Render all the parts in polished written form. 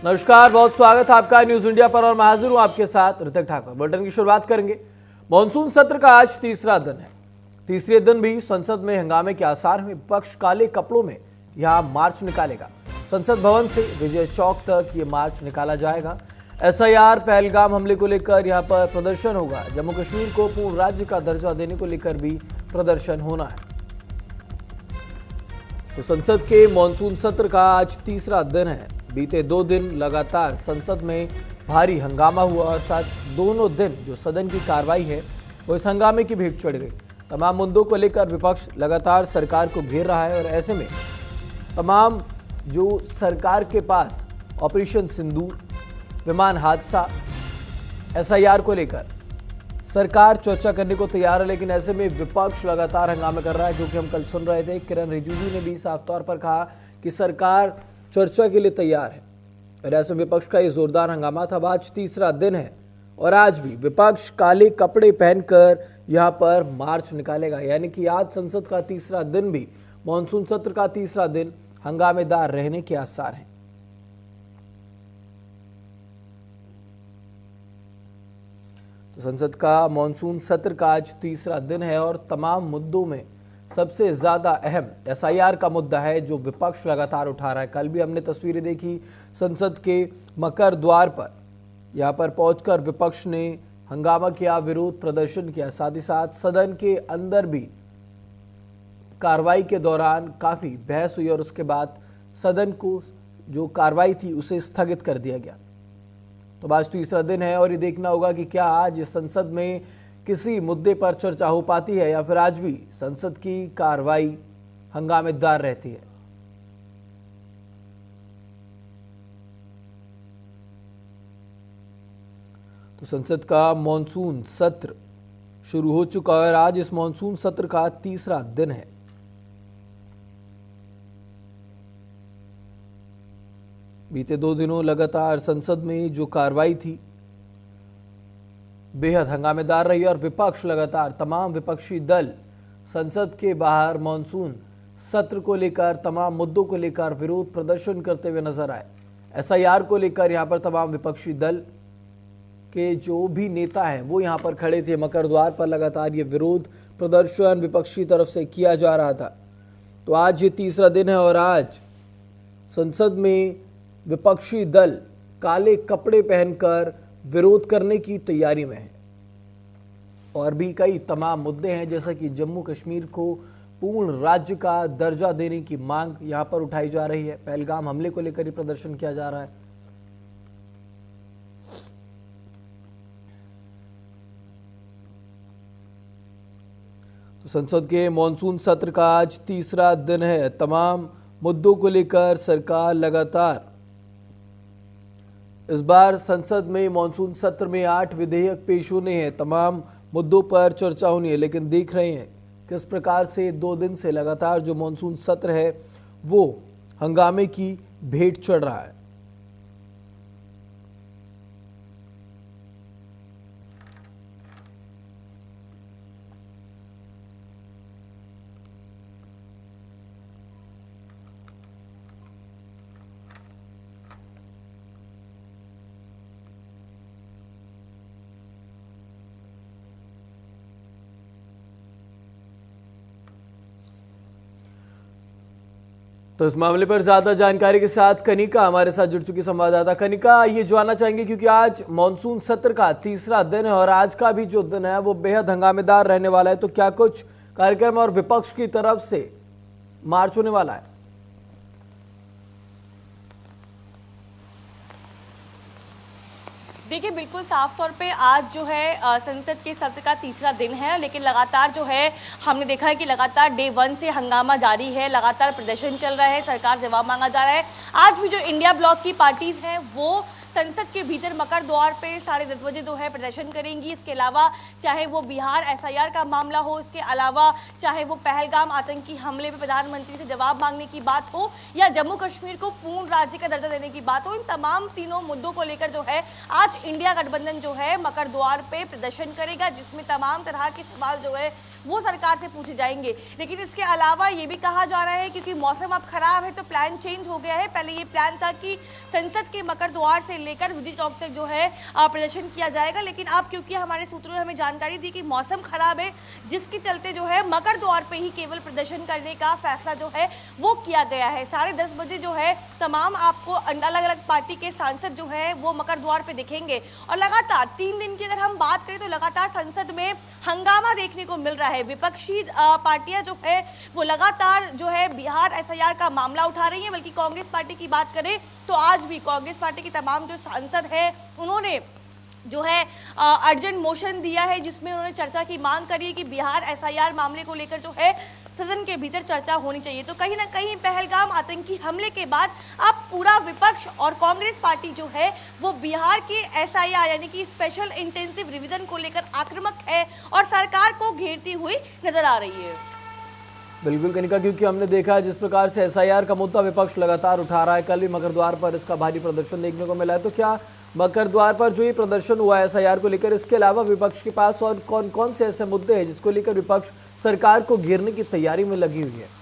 नमस्कार, बहुत स्वागत है आपका न्यूज इंडिया पर और मैं हाजिर हूं आपके साथ ऋतिक ठाकुर। बुलेटिन की शुरुआत करेंगे। मॉनसून सत्र का आज तीसरा दिन है। तीसरे दिन भी संसद में हंगामे के आसार में विपक्ष काले कपड़ों में यहां मार्च निकालेगा। संसद भवन से विजय चौक तक ये मार्च निकाला जाएगा। एसआईआर पहलगाम हमले को लेकर यहां पर प्रदर्शन होगा। जम्मू कश्मीर को पूर्ण राज्य का दर्जा देने को लेकर भी प्रदर्शन होना है। तो संसद के मॉनसून सत्र का आज तीसरा दिन है। बीते 2 दिन लगातार संसद में भारी हंगामा हुआ और साथ दोनों दिन जो सदन की कार्रवाई है वो इस हंगामे की भेंट चढ़ गई। तमाम मुद्दों को लेकर विपक्ष लगातार सरकार को घेर रहा है और ऐसे में तमाम जो सरकार के पास ऑपरेशन सिंदूर, विमान हादसा, एसआईआर को लेकर सरकार चर्चा करने को तैयार है, लेकिन ऐसे में विपक्ष लगातार हंगामा कर रहा है। क्योंकि हम कल सुन रहे थे किरण रिजिजू ने भी साफ तौर पर कहा कि सरकार चर्चा के लिए तैयार है और ऐसे विपक्ष का ये जोरदार हंगामा था। आज तीसरा दिन है और आज भी विपक्ष काले कपड़े पहनकर यहां पर मार्च निकालेगा। यानी कि आज संसद का तीसरा दिन भी, मॉनसून सत्र का तीसरा दिन हंगामेदार रहने के आसार हैं। तो संसद का मॉनसून सत्र का आज तीसरा दिन है और तमाम मुद्दों में सबसे ज्यादा अहम एसआईआर का मुद्दा है जो विपक्ष लगातार उठा रहा है। कल भी हमने तस्वीरें देखी संसद के मकर द्वार पर, यहां पर पहुंचकर विपक्ष ने हंगामा किया, विरोध प्रदर्शन किया। साथ ही साथ सदन के अंदर भी कार्रवाई के दौरान काफी बहस हुई और उसके बाद सदन को जो कार्रवाई थी उसे स्थगित कर दिया गया। तो आज तीसरा दिन है और ये देखना होगा कि क्या आज संसद में किसी मुद्दे पर चर्चा हो पाती है या फिर आज भी संसद की कार्रवाई हंगामेदार रहती है। तो संसद का मॉनसून सत्र शुरू हो चुका है और आज इस मॉनसून सत्र का तीसरा दिन है। बीते 2 दिनों लगातार संसद में जो कार्रवाई थी बेहद हंगामेदार रही और विपक्ष लगातार, तमाम विपक्षी दल संसद के बाहर मॉनसून सत्र को लेकर, तमाम मुद्दों को लेकर विरोध प्रदर्शन करते हुए नजर आए। एसआईआर को लेकर यहां पर तमाम विपक्षी दल के जो भी नेता हैं वो यहां पर खड़े थे। मकर द्वार पर लगातार ये विरोध प्रदर्शन विपक्षी तरफ से किया जा रहा था। तो आज ये तीसरा दिन है और आज संसद में विपक्षी दल काले कपड़े पहनकर विरोध करने की तैयारी में है और भी कई तमाम मुद्दे हैं, जैसा कि जम्मू कश्मीर को पूर्ण राज्य का दर्जा देने की मांग यहां पर उठाई जा रही है। पहलगाम हमले को लेकर ही प्रदर्शन किया जा रहा है। तो संसद के मॉनसून सत्र का आज तीसरा दिन है। तमाम मुद्दों को लेकर सरकार लगातार, इस बार संसद में मॉनसून सत्र में 8 विधेयक पेश होने हैं। तमाम मुद्दों पर चर्चा होनी है, लेकिन देख रहे हैं किस प्रकार से 2 दिन से लगातार जो मॉनसून सत्र है वो हंगामे की भेंट चढ़ रहा है। तो इस मामले पर ज्यादा जानकारी के साथ कनिका हमारे साथ जुड़ चुकी संवाददाता। कनिका, ये जानना चाहेंगे क्योंकि आज मॉनसून सत्र का तीसरा दिन है और आज का भी जो दिन है वो बेहद हंगामेदार रहने वाला है। तो क्या कुछ कार्यक्रम और विपक्ष की तरफ से मार्च होने वाला है? देखिए, बिल्कुल साफ तौर पे आज जो है संसद के सत्र का तीसरा दिन है, लेकिन लगातार जो है हमने देखा है कि लगातार डे 1 से हंगामा जारी है, लगातार प्रदर्शन चल रहा है, सरकार से जवाब मांगा जा रहा है। आज भी जो इंडिया ब्लॉक की पार्टीज हैं वो संसद के भीतर मकर द्वार पे 10:30 बजे जो है प्रदर्शन करेंगी। इसके अलावा चाहे वो बिहार एसआईआर का मामला हो, इसके अलावा चाहे वो पहलगाम आतंकी हमले पे प्रधानमंत्री से जवाब मांगने की बात हो या जम्मू कश्मीर को पूर्ण राज्य का दर्जा देने की बात हो, इन तमाम तीनों मुद्दों को लेकर जो है आज इंडिया गठबंधन जो है मकर द्वार पे प्रदर्शन करेगा, जिसमें तमाम तरह के सवाल जो है वो सरकार से पूछे जाएंगे। लेकिन इसके अलावा ये भी कहा जा रहा है क्योंकि मौसम अब खराब है तो प्लान चेंज हो गया है। पहले ये प्लान था कि संसद के मकर द्वार से लेकर विधि चौक तक जो है प्रदर्शन किया जाएगा, लेकिन अब क्योंकि हमारे सूत्रों ने हमें जानकारी दी कि मौसम खराब है जिसके चलते जो है मकर द्वार पे ही केवल प्रदर्शन करने का फैसला जो है वो किया गया है। 10:30 बजे जो है तमाम आपको अलग अलग पार्टी के सांसद जो है वो मकर द्वार पे दिखेंगे और लगातार 3 दिन की अगर हम बात करें तो लगातार संसद में हंगामा देखने को मिल रहा है। विपक्षी पार्टियां जो है वो लगातार जो है बिहार एसआईआर का मामला उठा रही है। बल्कि कांग्रेस पार्टी की बात करें तो आज भी कांग्रेस पार्टी के तमाम जो सांसद हैं उन्होंने जो है अर्जेंट मोशन दिया है जिसमें उन्होंने चर्चा की मांग करी है कि बिहार एसआईआर मामले को लेकर जो है सदन के भीतर चर्चा होनी चाहिए। तो कहीं ना कहीं पहलगाम आतंकी हमले के बाद अब पूरा विपक्ष और कांग्रेस पार्टी जो है वो बिहार के एसआईआर यानी कि स्पेशल इंटेंसिव रिवीजन को लेकर आक्रामक है और सरकार को घेरती हुई नजर आ रही है। बिल्कुल कनिका, क्योंकि हमने देखा है जिस प्रकार से एसआईआर का मुद्दा विपक्ष लगातार उठा रहा है। कल भी मकर द्वार पर इसका भारी प्रदर्शन देखने को मिला है। तो क्या मकर द्वार पर जो ये प्रदर्शन हुआ है एसआईआर को लेकर, इसके अलावा विपक्ष के पास और कौन कौन से ऐसे मुद्दे हैं जिसको लेकर विपक्ष सरकार को घेरने की तैयारी में लगी हुई है?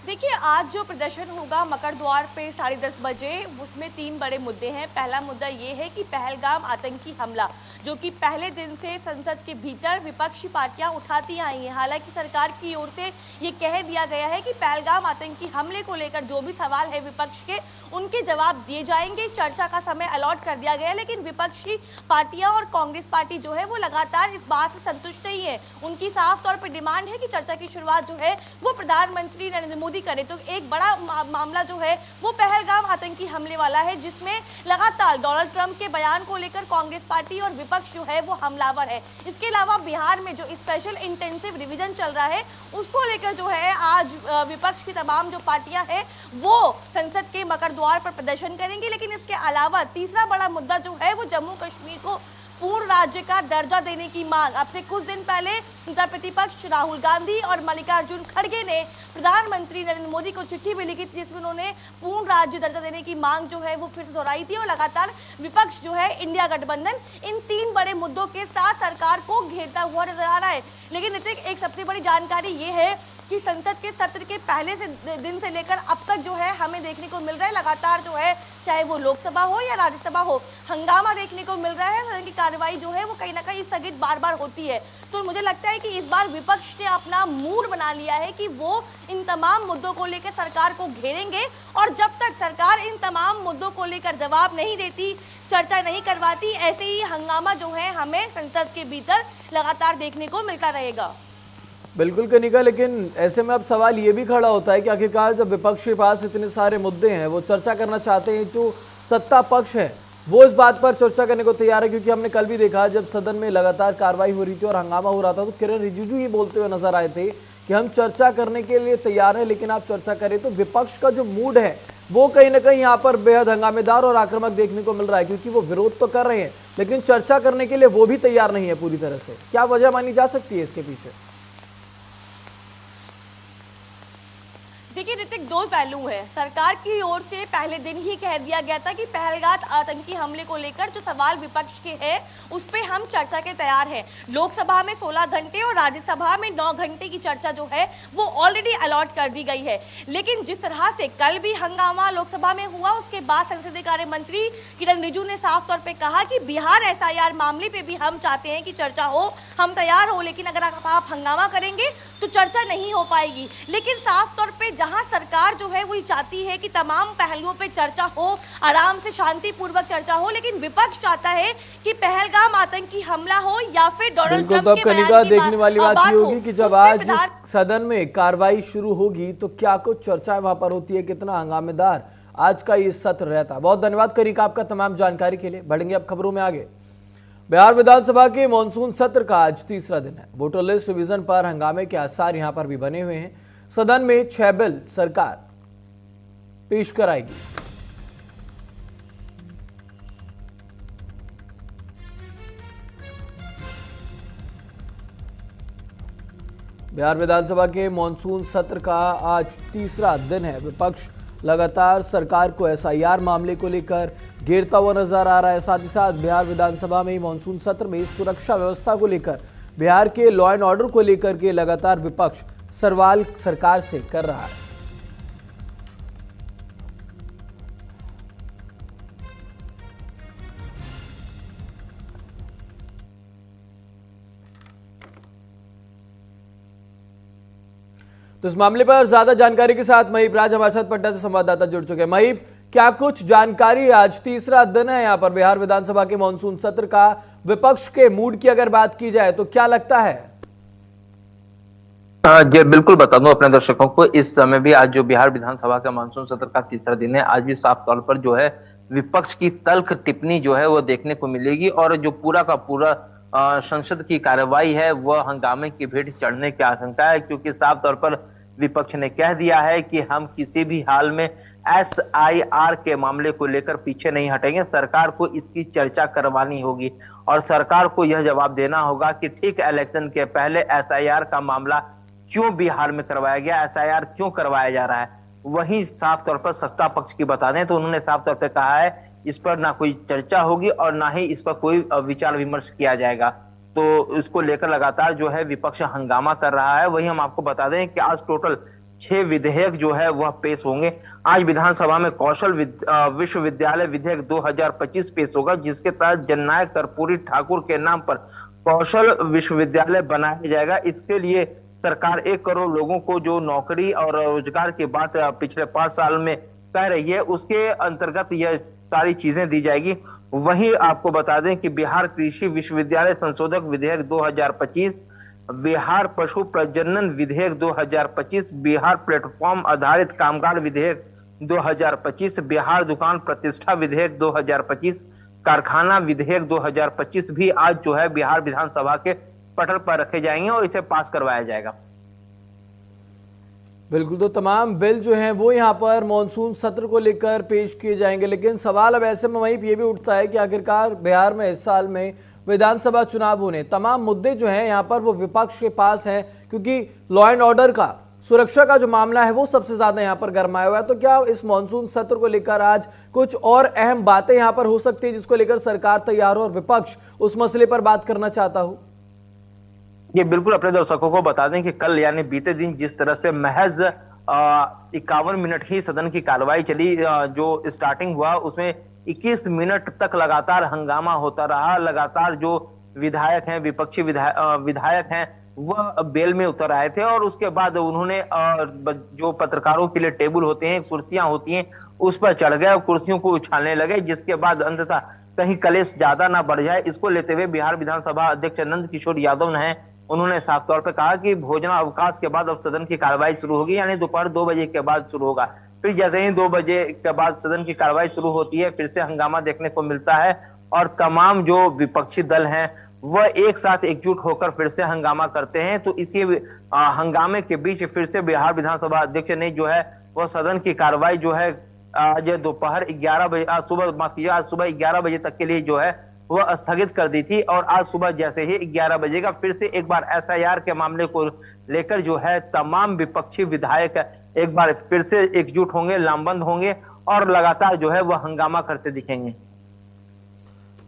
देखिए, आज जो प्रदर्शन होगा मकर द्वार पे 10:30 बजे, उसमें 3 बड़े मुद्दे हैं। पहला मुद्दा ये है कि पहलगाम आतंकी हमला जो कि पहले दिन से संसद के भीतर विपक्षी पार्टियां उठाती आई हैं। हालांकि सरकार की ओर से ये कह दिया गया है कि पहलगाम आतंकी हमले को लेकर जो भी सवाल है विपक्ष के उनके जवाब दिए जाएंगे। चर्चा का समय अलॉट कर दिया गया है, लेकिन विपक्षी पार्टियां और कांग्रेस पार्टी जो है वो लगातार इस बात से संतुष्ट नहीं है। उनकी साफ तौर पर डिमांड है कि चर्चा की शुरुआत जो है वो प्रधानमंत्री नरेंद्र मोदी करे। तो एक बड़ा मामला जो है वो पहलगाम आतंकी हमले वाला है जिसमें लगातार डोनाल्ड ट्रंप के बयान को लेकर कांग्रेस पार्टी और विपक्ष जो है वो हमलावर है। इसके अलावा बिहार में जो स्पेशल इंटेंसिव रिवीजन चल रहा है उसको लेकर जो है आज विपक्ष की तमाम जो पार्टियां हैं वो संसद के मकर द्वार पर प्रदर्शन करेंगी। लेकिन इसके अलावा तीसरा बड़ा मुद्दा जो है वो जम्मू कश्मीर को पूर्ण राज्य का दर्जा देने की मांग। अब से कुछ दिन पहले नेता प्रतिपक्ष राहुल गांधी और मल्लिकार्जुन खड़गे ने प्रधानमंत्री नरेंद्र मोदी को चिट्ठी भी लिखी थी जिसमें उन्होंने पूर्ण राज्य दर्जा देने की मांग जो है वो फिर से दोहराई थी। और लगातार विपक्ष जो है इंडिया गठबंधन इन 3 बड़े मुद्दों के साथ सरकार को घेरता हुआ नजर आ रहा है। लेकिन ऋतिक, एक सबसे बड़ी जानकारी ये है कि संसद के सत्र के पहले से दिन से लेकर अब तक जो है हमें देखने को मिल रहा है लगातार जो है चाहे वो लोकसभा हो या राज्यसभा हो हंगामा देखने को मिल रहा है। सदन की कार्रवाई जो है वो कहीं ना कहीं स्थगित बार बार होती है। तो मुझे लगता है कि इस बार विपक्ष ने अपना मूड बना लिया है कि वो इन तमाम मुद्दों को लेकर सरकार को घेरेंगे और जब तक सरकार इन तमाम मुद्दों को लेकर जवाब नहीं देती, चर्चा नहीं करवाती, ऐसे ही हंगामा जो है हमें संसद के भीतर लगातार देखने को मिलता रहेगा। बिल्कुल कनिका, लेकिन ऐसे में अब सवाल ये भी खड़ा होता है कि आखिरकार जब विपक्ष के पास इतने सारे मुद्दे हैं, वो चर्चा करना चाहते हैं, जो सत्ता पक्ष है वो इस बात पर चर्चा करने को तैयार है। क्योंकि हमने कल भी देखा जब सदन में लगातार कार्रवाई हो रही थी और हंगामा हो रहा था तो किरण रिजिजू ये बोलते हुए नजर आए थे कि हम चर्चा करने के लिए तैयार हैं, लेकिन आप चर्चा करें। तो विपक्ष का जो मूड है वो कहीं ना कहीं यहाँ पर बेहद हंगामेदार और आक्रामक देखने को मिल रहा है, क्योंकि वो विरोध तो कर रहे हैं लेकिन चर्चा करने के लिए वो भी तैयार नहीं है पूरी तरह से। क्या वजह मानी जा सकती है इसके पीछे? देखिए ऋतिक, 2 पहलू है। सरकार की ओर से पहले दिन ही कह दिया गया था कि पहलगाम आतंकी हमले को लेकर जो सवाल विपक्ष के हैं उस पे हम चर्चा के तैयार हैं। लोकसभा में 16 घंटे और राज्यसभा में 9 घंटे की चर्चा जो है वो ऑलरेडी अलॉट कर दी गई है। लेकिन जिस तरह से कल भी हंगामा लोकसभा में हुआ उसके बाद संसदीय कार्य मंत्री किरण रिजिजू ने साफ तौर पर कहा कि बिहार एसआईआर मामले पे भी हम चाहते हैं कि चर्चा हो, हम तैयार हो, लेकिन अगर आप हंगामा करेंगे तो चर्चा नहीं हो पाएगी। लेकिन साफ तौर पे जहां सरकार जो है वो चाहती है कि तमाम पहलुओं पे चर्चा हो, आराम से शांतिपूर्वक चर्चा हो, लेकिन विपक्ष चाहता है कि पहलगाम आतंकी हमला हो या फिर डोनाल्ड ट्रंप के बयान की देखने वाली बात ये होगी कि जब आज सदन में कार्रवाई शुरू होगी तो क्या कुछ चर्चाएं वहां पर होती है, कितना हंगामेदार आज का ये सत्र रहता है। बहुत धन्यवाद कनिका आपका तमाम जानकारी के लिए। बढ़ेंगे अब खबरों में आगे। बिहार विधानसभा के मानसून सत्र का आज तीसरा दिन है। वोटर लिस्ट रिवीजन पर हंगामे के आसार यहां पर भी बने हुए हैं। सदन में 6 बिल सरकार पेश कराएगी। बिहार विधानसभा के मानसून सत्र का आज तीसरा दिन है। विपक्ष लगातार सरकार को एसआईआर मामले को लेकर घेरता हुआ नजर आ रहा है। साथ ही साथ बिहार विधानसभा में मानसून सत्र में सुरक्षा व्यवस्था को लेकर, बिहार के लॉ एंड ऑर्डर को लेकर के लगातार विपक्ष सवाल सरकार से कर रहा है। तो इस मामले पर ज्यादा जानकारी के साथ महीप राज हमारे साथ पटना से संवाददाता जुड़ चुके हैं। महीप, क्या कुछ जानकारी? आज तीसरा दिन है यहाँ पर बिहार विधानसभा के मानसून सत्र का। विपक्ष के मूड की अगर बात की जाए तो क्या लगता है? जी बिल्कुल बता दूं अपने दर्शकों को, इस समय भी आज जो बिहार विधानसभा का मानसून सत्र का तीसरा दिन है, आज भी साफ तौर पर जो है विपक्ष की तल्ख टिप्पणी जो है वो देखने को मिलेगी और जो पूरा का पूरा संसद की कार्रवाई है वह हंगामे की भेंट चढ़ने की आशंका है, क्योंकि साफ तौर पर विपक्ष ने कह दिया है कि हम किसी भी हाल में एसआईआर के मामले को लेकर पीछे नहीं हटेंगे। सरकार को इसकी चर्चा करवानी होगी और सरकार को यह जवाब देना होगा कि ठीक इलेक्शन के पहले एसआईआर का मामला क्यों बिहार में करवाया गया, एसआईआर क्यों करवाया जा रहा है। वहीं साफ तौर पर सत्ता पक्ष की बता दें तो उन्होंने साफ तौर पर कहा है इस पर ना कोई चर्चा होगी और ना ही इस पर कोई विचार विमर्श किया जाएगा। तो इसको लेकर लगातार जो है विपक्ष हंगामा कर रहा है। वहीं हम आपको बता दें कि आज टोटल 6 विधेयक जो है वह पेश होंगे। आज विधानसभा में कौशल विश्वविद्यालय विधेयक 2025 पेश होगा, जिसके तहत जननायक कर्पूरी ठाकुर के नाम पर कौशल विश्वविद्यालय बनाया जाएगा। इसके लिए सरकार 1 करोड़ लोगों को जो नौकरी और रोजगार की बात पिछले 5 साल में कह रही है, उसके अंतर्गत यह सारी चीजें दी जाएगी। वहीं आपको बता दें कि बिहार कृषि विश्वविद्यालय संशोधक विधेयक 2025, बिहार पशु प्रजनन विधेयक 2025, बिहार प्लेटफॉर्म आधारित कामगार विधेयक 2025, बिहार दुकान प्रतिष्ठा विधेयक 2025, कारखाना विधेयक 2025 भी आज जो है बिहार विधानसभा के पटल पर रखे जाएंगे और इसे पास करवाया जाएगा। बिल्कुल, तो तमाम बिल जो हैं वो यहाँ पर मानसून सत्र को लेकर पेश किए जाएंगे, लेकिन सवाल अब ऐसे में वहीं ये भी उठता है कि आखिरकार बिहार में इस साल में विधानसभा चुनाव होने, तमाम मुद्दे जो हैं यहाँ पर वो विपक्ष के पास हैं, क्योंकि लॉ एंड ऑर्डर का, सुरक्षा का जो मामला है वो सबसे ज्यादा यहाँ पर गरमाया हुआ है। तो क्या इस मानसून सत्र को लेकर आज कुछ और अहम बातें यहाँ पर हो सकती है जिसको लेकर सरकार तैयार हो और विपक्ष उस मसले पर बात करना चाहता हो? ये बिल्कुल अपने दर्शकों को बता दें कि कल यानी बीते दिन जिस तरह से महज 51 मिनट ही सदन की कार्रवाई चली, जो स्टार्टिंग हुआ उसमें 21 मिनट तक लगातार हंगामा होता रहा। लगातार जो विधायक हैं, विपक्षी विधायक हैं, वह बेल में उतर आए थे और उसके बाद उन्होंने जो पत्रकारों के लिए टेबल होते हैं, कुर्सियां होती हैं, उस पर चढ़ गए और कुर्सियों को उछालने लगे, जिसके बाद अंततः कहीं कलेश ज्यादा ना बढ़ जाए, इसको लेते हुए बिहार विधानसभा अध्यक्ष नंद किशोर यादव ने उन्होंने साफ तौर पर कहा कि भोजन अवकाश के बाद अब सदन की कार्रवाई शुरू होगी, यानी दोपहर 2 बजे के बाद शुरू होगा। फिर जैसे ही 2 बजे के बाद सदन की कार्रवाई शुरू होती है, फिर से हंगामा देखने को मिलता है और तमाम जो विपक्षी दल हैं वह एक साथ एकजुट होकर फिर से हंगामा करते हैं। तो इसी हंगामे के बीच फिर से बिहार विधानसभा अध्यक्ष ने जो है वह सदन की कार्रवाई जो है आज दोपहर 11 बजे, आज सुबह 11 बजे तक के लिए जो है वह स्थगित कर दी थी और आज सुबह जैसे ही 11 बजेगा फिर से एक बार एसआईआर के मामले को लेकर जो है तमाम विपक्षी विधायक एक बार फिर से एकजुट होंगे, लामबंद होंगे और लगातार जो है वह हंगामा करते दिखेंगे।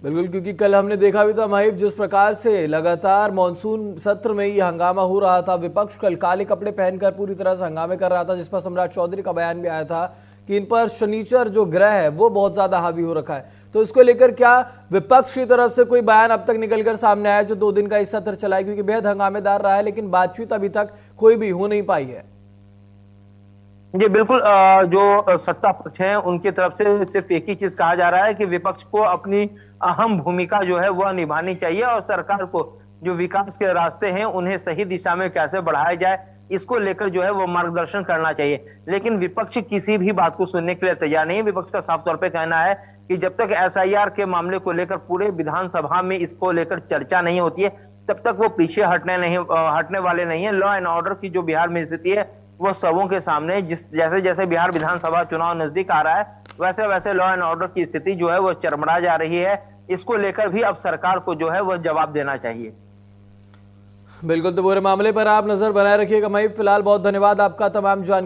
बिल्कुल, क्योंकि कल हमने देखा भी था माहिब, जिस प्रकार से लगातार मानसून सत्र में ये हंगामा हो रहा था, विपक्ष कल काले कपड़े पहनकर पूरी तरह से हंगामे कर रहा था, जिस पर सम्राट चौधरी का बयान भी आया था कि इन पर शनिचर जो ग्रह है वो बहुत ज्यादा हावी हो रखा है। तो इसको लेकर क्या विपक्ष की तरफ से कोई बयान अब तक निकलकर सामने आया जो 2 दिन का इस सत्र चला है? क्योंकि बेहद हंगामेदार रहा है, लेकिन बातचीत अभी तक कोई भी हो नहीं पाई है। जी बिल्कुल, जो सत्ता पक्ष है उनकी तरफ से सिर्फ एक ही चीज कहा जा रहा है कि विपक्ष को अपनी अहम भूमिका जो है वह निभानी चाहिए और सरकार को जो विकास के रास्ते हैं उन्हें सही दिशा में कैसे बढ़ाया जाए, इसको लेकर जो है वो मार्गदर्शन करना चाहिए। लेकिन विपक्ष किसी भी बात को सुनने के लिए तैयार नहीं है। विपक्ष का साफ तौर पे कहना है कि जब तक एसआईआर के मामले को लेकर पूरे विधानसभा में इसको लेकर चर्चा नहीं होती है, तब तक वो पीछे हटने वाले नहीं है। लॉ एंड ऑर्डर की जो बिहार में स्थिति है वो सबों के सामने, जैसे जैसे बिहार विधानसभा चुनाव नजदीक आ रहा है वैसे वैसे लॉ एंड ऑर्डर की स्थिति जो है वो चरमरा जा रही है। इसको लेकर भी अब सरकार को जो है वह जवाब देना चाहिए। बिल्कुल, तो पूरे मामले पर आप नजर बनाए रखिएगा। मई फिलहाल बहुत धन्यवाद आपका तमाम जानकारी